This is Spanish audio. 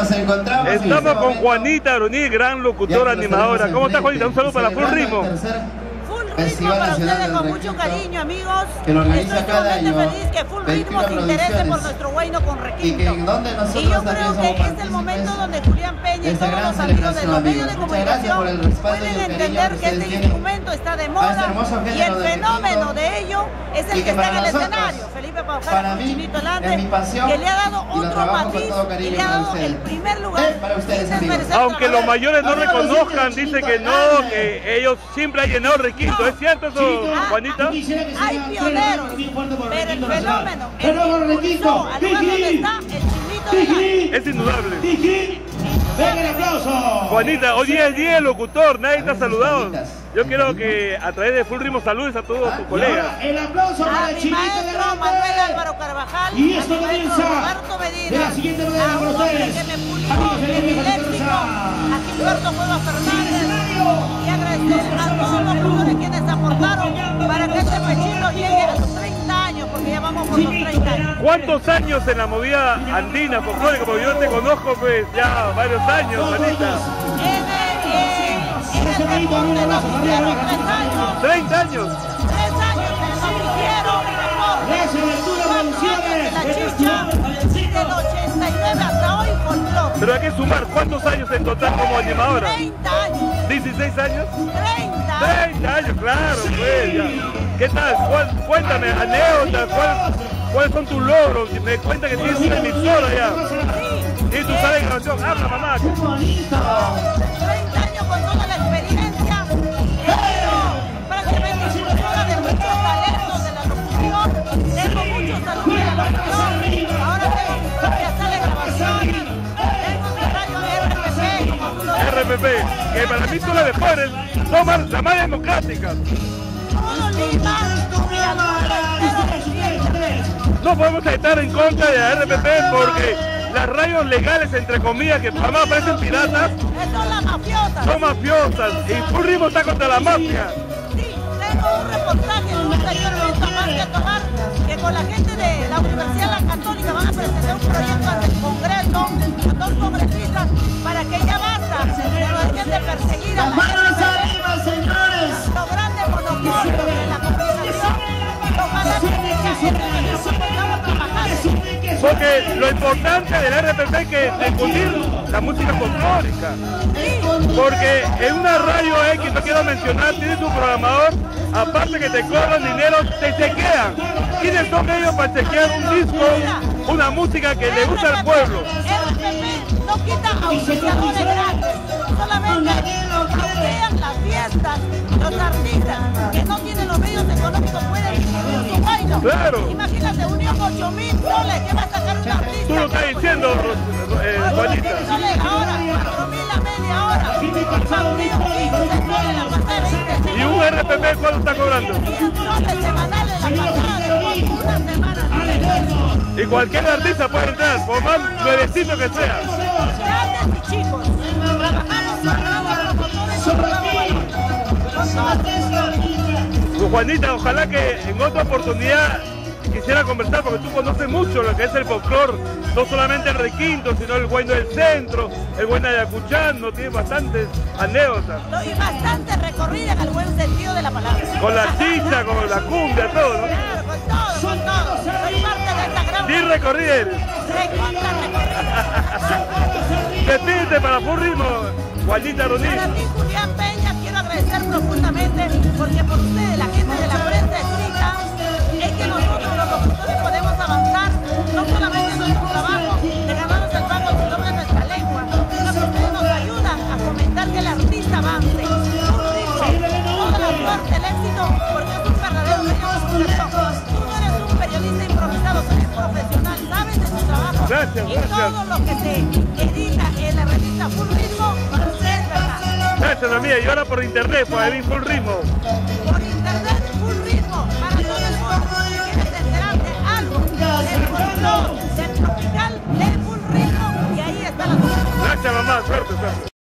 nos encontramos. Estamos con Juanita Aroní, gran locutora, animadora. ¿Cómo está, Juanita? Un saludo para Full Ritmo. Full Ritmo para ustedes con mucho cariño, amigos. Que lo organiza cada Estoy año. feliz que Full Ritmo se interese por nuestro Huayno con Requinto. Y yo creo que es el momento donde Julián Peña y todos los amigos de los medios de comunicación pueden entender que este instrumento está de moda y el fenómeno de ello es el que está en el escenario. Felipe Paujara, Chinito Elante, que le ha dado otro matiz y le ha dado el primer lugar. Aunque los mayores no reconozcan, dice que no, que ellos siempre han llenado Requinto. ¿Es cierto eso, Juanita? Hay pioneros, pero el fenómeno, el que impulsó al lugar donde está el Chinito Elante. Es indudable. ¡Venga el aplauso! Juanita, hoy día es día del locutor, nadie te ha saludado. Yo quiero que a través de Full Ritmo saludes a todos tus colegas. El aplauso para el mi Chinito maestro Manuel Álvaro Carvajal, y esto a mi maestro comienza Roberto Medina, de la siguiente manera a un para hombre ustedes. que me pulió en mi léxico, a Gilberto Cueva Fernández, y agradecer a todos los locutores quienes aportaron para que este pechito llegue a sus 30 años, porque ya vamos por los 30 años. ¿Cuántos años en la movida andina, folclórica? Porque yo te conozco pues ya varios años, Juanita. En el deporte nos hicieron 3 años. 30 años. 3 años nos hicieron deporte. La chicha, y del 89 hasta hoy folclore. Pero hay que sumar, ¿cuántos años en total como animadora? 30 años. ¿16 años? 30. 30 años, claro, pues ya. ¿Qué tal? Cuéntame, anécdotas, ¿cuáles son tus logros? Me cuenta que tienes una emisora ya. Y tú sabes grabación, habla mamá. 30 años con toda la experiencia. He sido prácticamente impulsora de muchos talentos de la locución. Tengo muchos alumnos de la locución. Ahora tengo mi propia sala de grabación. Tengo mi radio RPP, como tú lo sabes. RPP, que para mí son las mejores, son las más democráticas. Todo Lima, No podemos estar en contra de la RPP porque las radios legales, entre comillas, que además parecen piratas, son las mafiosas. son mafiosas y Full Ritmo está contra la mafia. Sí, tengo un reportaje en un taller más que tomar, que con la gente de la Universidad La Católica van a presentar un proyecto ante el Congreso, a 2 congresistas, para que ya basta de gente perseguida. ¡Manos arriba, señores! Los grandes monopolios de la comunicación, ojalá que Porque lo importante del RPP es que difundir la música folclórica. Porque en una radio X, no quiero mencionar, tiene su programador, aparte que te cobran dinero, te chequean. ¿Quiénes son ellos para chequear un disco, una música que le gusta al pueblo? RPP no quita auspiciadores grandes, solamente auspician las fiestas, los artistas que no tienen los medios económicos pueden distribuir su bailo. Claro. Imagínate, unión 8.000 soles, ¿qué va a sacar un artista? Tú lo estás diciendo, Juanita. 8.000 soles ahora, 4.000 a media hora, partido 15 soles la pasada de 20. ¿Y un RPP cuánto está cobrando? 100 soles semanales la pasada de una semana. Y cualquier artista puede entrar, por más nuevecito que sea. Grandes y chicos, trabajamos con grandes promotores con todos. Juanita, ojalá que en otra oportunidad quisiera conversar, porque tú conoces mucho lo que es el folclore, no solamente el Requinto, sino el Huayno del Centro, el Huayno de Ayacuchano, tiene bastantes anécdotas. Y bastante recorrida en el buen sentido de la palabra. Con la chicha, con la cumbia, todo, ¿no? Claro, con todo, con todo. Soy parte de esta gran... Sí, recorrida eres. Recontra recorrida. Despídete para Full Ritmo, Juanita Aroní. Para ti, Julián Peña, quiero agradecer profundamente, porque por ustedes, la gente de la prensa escrita, es que nosotros los locutores podemos avanzar, no solamente en nuestro trabajo, de ganarnos el pago, sino de nuestra lengua, sino que ustedes nos ayudan a fomentar que el artista avance. Full Ritmo, toda la suerte, el éxito, porque es un verdadero medio de comunicación. Tú no eres un periodista improvisado, tú eres profesional, sabes de tu trabajo. Gracias, y gracias. todo lo que se edita en la revista Full Ritmo es verdad. Gracias, amiga. Y ahora por internet, pues ahí Full Ritmo. Por internet, Full Ritmo, para todo el mundo. Si quieres enterarte algo del folclore, del tropical, del Full Ritmo, y ahí está la cosa. Gracias, mamá. Suerte, suerte.